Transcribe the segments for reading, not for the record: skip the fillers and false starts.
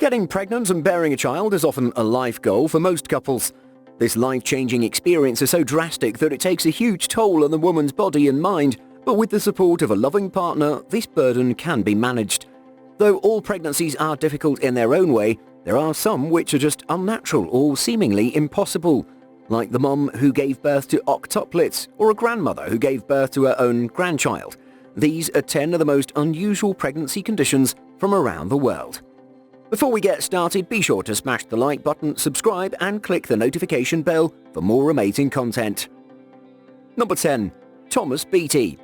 Getting pregnant and bearing a child is often a life goal for most couples. This life-changing experience is so drastic that it takes a huge toll on the woman's body and mind, but with the support of a loving partner, this burden can be managed. Though all pregnancies are difficult in their own way, there are some which are just unnatural or seemingly impossible, like the mum who gave birth to octuplets or a grandmother who gave birth to her own grandchild. These are 10 of the most unusual pregnancy conditions from around the world. Before we get started, be sure to smash the like button, subscribe and click the notification bell for more amazing content. Number 10. Thomas BEATIE.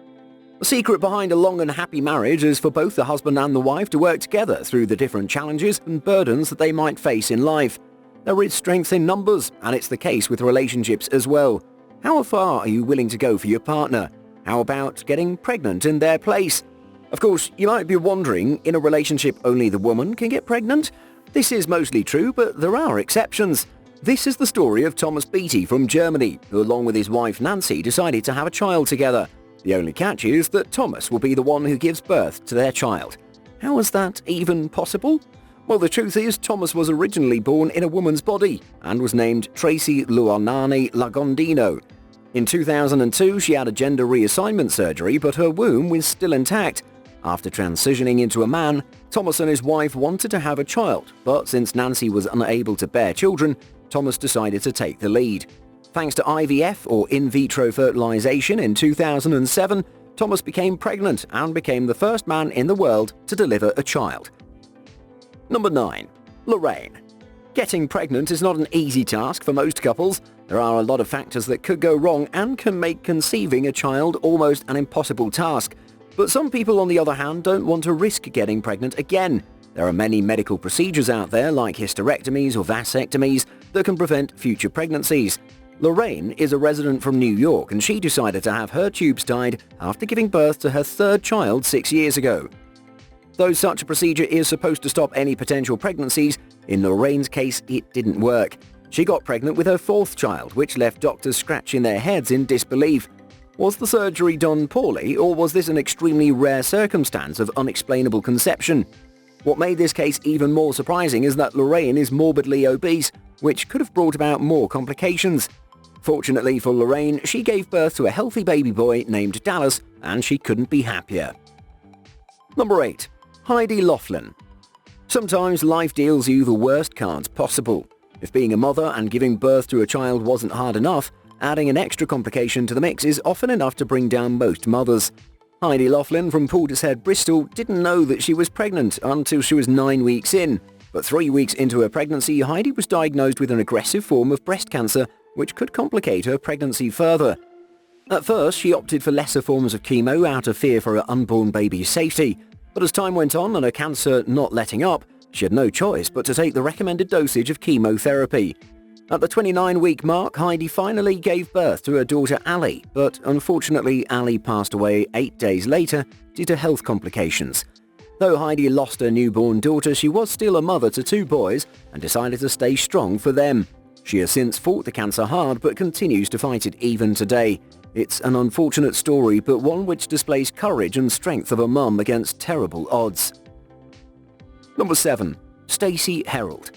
The secret behind a long and happy marriage is for both the husband and the wife to work together through the different challenges and burdens that they might face in life. There is strength in numbers, and it's the case with relationships as well. How far are you willing to go for your partner? How about getting pregnant in their place? Of course, you might be wondering, in a relationship only the woman can get pregnant? This is mostly true, but there are exceptions. This is the story of Thomas BEATIE from Germany, who along with his wife Nancy decided to have a child together. The only catch is that Thomas will be the one who gives birth to their child. How is that even possible? Well, the truth is Thomas was originally born in a woman's body and was named Tracy Luanani Lagondino. In 2002, she had a gender reassignment surgery, but her womb was still intact. After transitioning into a man, Thomas and his wife wanted to have a child, but since Nancy was unable to bear children, Thomas decided to take the lead. Thanks to IVF, or in vitro fertilization, in 2007, Thomas became pregnant and became the first man in the world to deliver a child. Number 9. LORRAINE. Getting pregnant is not an easy task for most couples. There are a lot of factors that could go wrong and can make conceiving a child almost an impossible task. But some people, on the other hand, don't want to risk getting pregnant again. There are many medical procedures out there, like hysterectomies or vasectomies, that can prevent future pregnancies. LORRAINE is a resident from New York, and she decided to have her tubes tied after giving birth to her third child 6 years ago. Though such a procedure is supposed to stop any potential pregnancies, in LORRAINE's case it didn't work. She got pregnant with her fourth child, which left doctors scratching their heads in disbelief. Was the surgery done poorly, or was this an extremely rare circumstance of unexplainable conception? What made this case even more surprising is that LORRAINE is morbidly obese, which could have brought about more complications. Fortunately for LORRAINE, she gave birth to a healthy baby boy named Dallas, and she couldn't be happier. Number 8. Heidi Laughlin. Sometimes life deals you the worst cards possible. If being a mother and giving birth to a child wasn't hard enough, adding an extra complication to the mix is often enough to bring down most mothers. Heidi Laughlin from Portishead, Bristol didn't know that she was pregnant until she was 9 weeks in. But 3 weeks into her pregnancy, Heidi was diagnosed with an aggressive form of breast cancer, which could complicate her pregnancy further. At first, she opted for lesser forms of chemo out of fear for her unborn baby's safety. But as time went on and her cancer not letting up, she had no choice but to take the recommended dosage of chemotherapy. At the 29-week mark, Heidi finally gave birth to her daughter Ali, but unfortunately Ali passed away 8 days later due to health complications. Though Heidi lost her newborn daughter, she was still a mother to 2 boys and decided to stay strong for them. She has since fought the cancer hard but continues to fight it even today. It's an unfortunate story, but one which displays courage and strength of a mum against terrible odds. Number 7. STACY HERALD.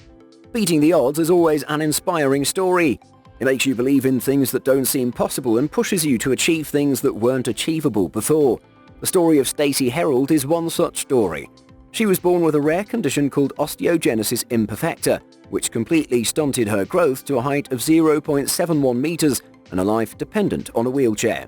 Beating the odds is always an inspiring story. It makes you believe in things that don't seem possible and pushes you to achieve things that weren't achievable before. The story of STACY HERALD is one such story. She was born with a rare condition called osteogenesis imperfecta, which completely stunted her growth to a height of 0.71 meters and a life dependent on a wheelchair.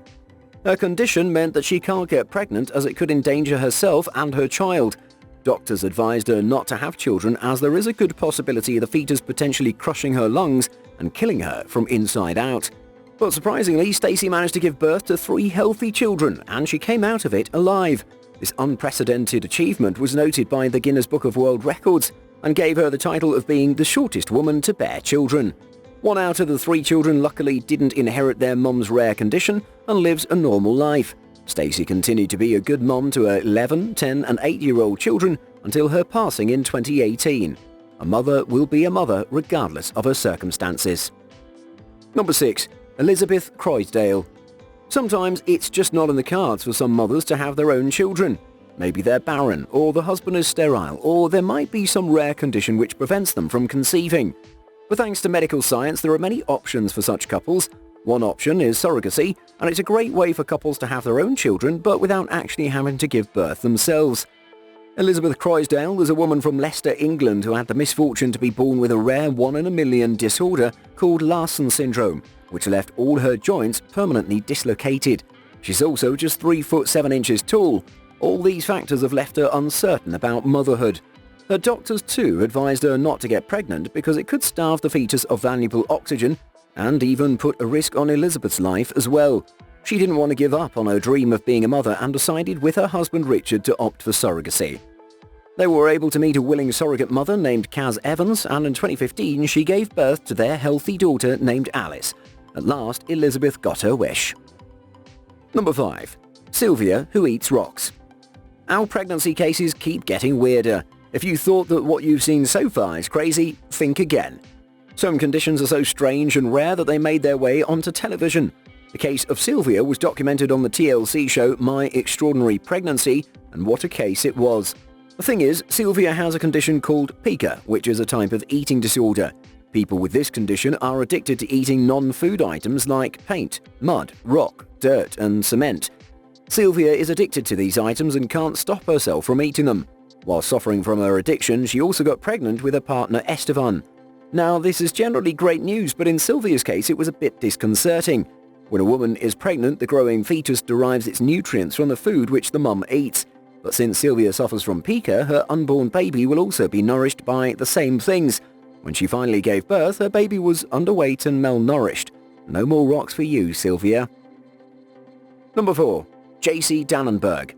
Her condition meant that she can't get pregnant as it could endanger herself and her child. Doctors advised her not to have children as there is a good possibility of the fetus potentially crushing her lungs and killing her from inside out. But surprisingly, Stacey managed to give birth to 3 healthy children, and she came out of it alive. This unprecedented achievement was noted by the Guinness Book of World Records and gave her the title of being the shortest woman to bear children. 1 out of the 3 children luckily didn't inherit their mum's rare condition and lives a normal life. Stacey continued to be a good mom to her 11, 10 and 8-year-old children until her passing in 2018. A mother will be a mother regardless of her circumstances. Number 6. Elizabeth CROISDALE. Sometimes it's just not in the cards for some mothers to have their own children. Maybe they're barren, or the husband is sterile, or there might be some rare condition which prevents them from conceiving. But thanks to medical science, there are many options for such couples. One option is surrogacy, and it's a great way for couples to have their own children, but without actually having to give birth themselves. Elizabeth Croisdale was a woman from Leicester, England, who had the misfortune to be born with a rare 1 in a million disorder called Larsen syndrome, which left all her joints permanently dislocated. She's also just 3 foot 7 inches tall. All these factors have left her uncertain about motherhood. Her doctors too advised her not to get pregnant because it could starve the fetus of valuable oxygen and even put a risk on Elizabeth's life as well. She didn't want to give up on her dream of being a mother and decided with her husband Richard to opt for surrogacy. They were able to meet a willing surrogate mother named Kaz Evans, and in 2015 she gave birth to their healthy daughter named Alice. At last, Elizabeth got her wish. Number 5. SILVIA, who eats rocks. Our pregnancy cases keep getting weirder. If you thought that what you've seen so far is crazy, think again. Some conditions are so strange and rare that they made their way onto television. The case of SILVIA was documented on the TLC show My Extraordinary Pregnancy, and what a case it was. The thing is, SILVIA has a condition called pica, which is a type of eating disorder. People with this condition are addicted to eating non-food items like paint, mud, rock, dirt and cement. SILVIA is addicted to these items and can't stop herself from eating them. While suffering from her addiction, she also got pregnant with her partner Esteban. Now, this is generally great news, but in SILVIA's case it was a bit disconcerting. When a woman is pregnant, the growing fetus derives its nutrients from the food which the mum eats. But since SILVIA suffers from pica, her unborn baby will also be nourished by the same things. When she finally gave birth, her baby was underweight and malnourished. No more rocks for you, SILVIA. Number 4. WHJACI DALENBERG.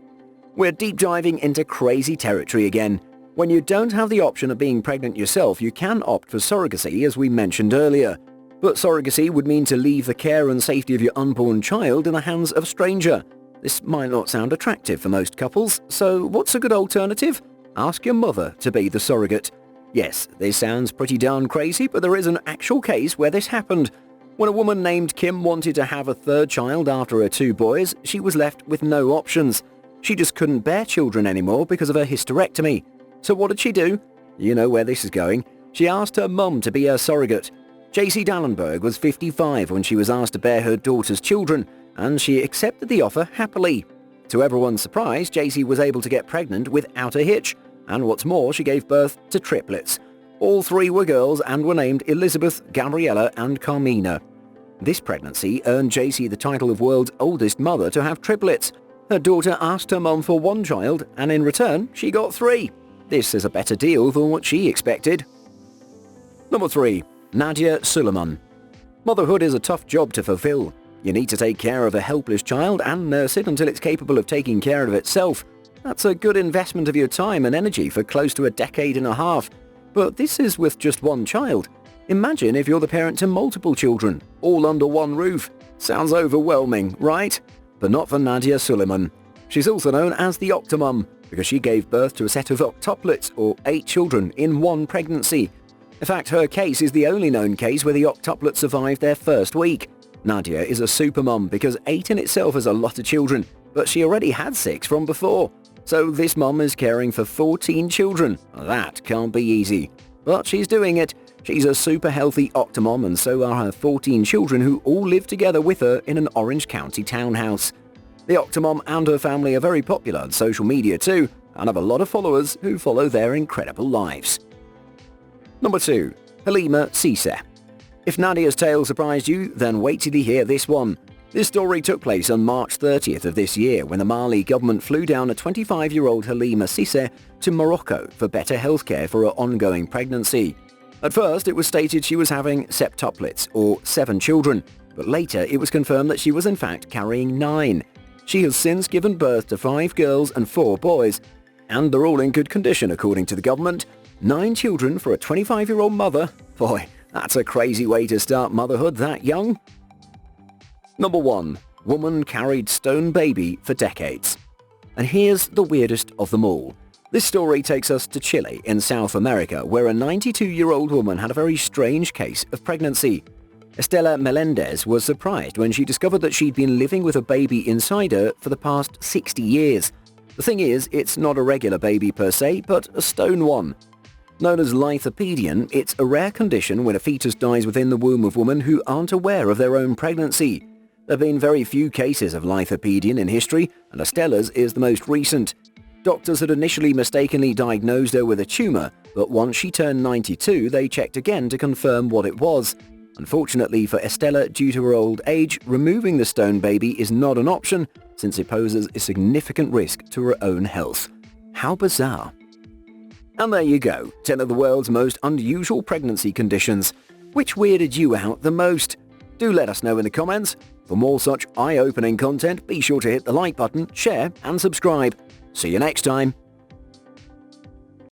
We're deep diving into crazy territory again. When you don't have the option of being pregnant yourself, you can opt for surrogacy, as we mentioned earlier. But surrogacy would mean to leave the care and safety of your unborn child in the hands of a stranger. This might not sound attractive for most couples, so what's a good alternative? Ask your mother to be the surrogate. Yes, this sounds pretty darn crazy, but there is an actual case where this happened. When a woman named Kim wanted to have a third child after her 2 boys, she was left with no options. She just couldn't bear children anymore because of her hysterectomy. So what did she do? You know where this is going. She asked her mum to be her surrogate. WHJACI DALENBERG was 55 when she was asked to bear her daughter's children, and she accepted the offer happily. To everyone's surprise, WHJACI was able to get pregnant without a hitch, and what's more, she gave birth to triplets. All 3 were girls and were named Elizabeth, Gabriella and Carmina. This pregnancy earned WHJACI the title of world's oldest mother to have triplets. Her daughter asked her mum for 1 child, and in return, she got 3. This is a better deal than what she expected. Number 3. NADYA SULEMAN. Motherhood is a tough job to fulfill. You need to take care of a helpless child and nurse it until it's capable of taking care of itself. That's a good investment of your time and energy for close to a decade and a half. But this is with just 1 child. Imagine if you're the parent to multiple children, all under one roof. Sounds overwhelming, right? But not for NADYA SULEMAN. She's also known as the Octomum because she gave birth to a set of octuplets, or 8 children, in 1 pregnancy. In fact, her case is the only known case where the octuplets survived their first week. NADYA is a super mum because 8 in itself is a lot of children, but she already had 6 from before. So this mum is caring for 14 children. That can't be easy. But she's doing it. She's a super healthy octomom, and so are her 14 children who all live together with her in an Orange County townhouse. The octomom and her family are very popular on social media too, and have a lot of followers who follow their incredible lives. Number 2. HALIMA CISSE. If NADYA's tale surprised you, then wait till you hear this one. This story took place on March 30th of this year when the Mali government flew down a 25-year-old HALIMA CISSE to Morocco for better healthcare for her ongoing pregnancy. At first, it was stated she was having septuplets, or 7 children, but later it was confirmed that she was in fact carrying 9. She has since given birth to 5 girls and 4 boys, and they're all in good condition according to the government. 9 children for a 25-year-old mother? Boy, that's a crazy way to start motherhood that young. Number 1. Woman carried stone baby for decades. And here's the weirdest of them all. This story takes us to Chile in South America, where a 92-year-old woman had a very strange case of pregnancy. ESTELA MELENDEZ was surprised when she discovered that she'd been living with a baby inside her for the past 60 years. The thing is, it's not a regular baby per se, but a stone one. Known as lithopedion, it's a rare condition when a fetus dies within the womb of women who aren't aware of their own pregnancy. There have been very few cases of lithopedion in history, and ESTELA's is the most recent. Doctors had initially mistakenly diagnosed her with a tumour, but once she turned 92, they checked again to confirm what it was. Unfortunately for ESTELA, due to her old age, removing the stone baby is not an option, since it poses a significant risk to her own health. How bizarre. And there you go, 10 of the world's most unusual pregnancy conditions. Which weirded you out the most? Do let us know in the comments. For more such eye-opening content, be sure to hit the like button, share and subscribe. See you next time.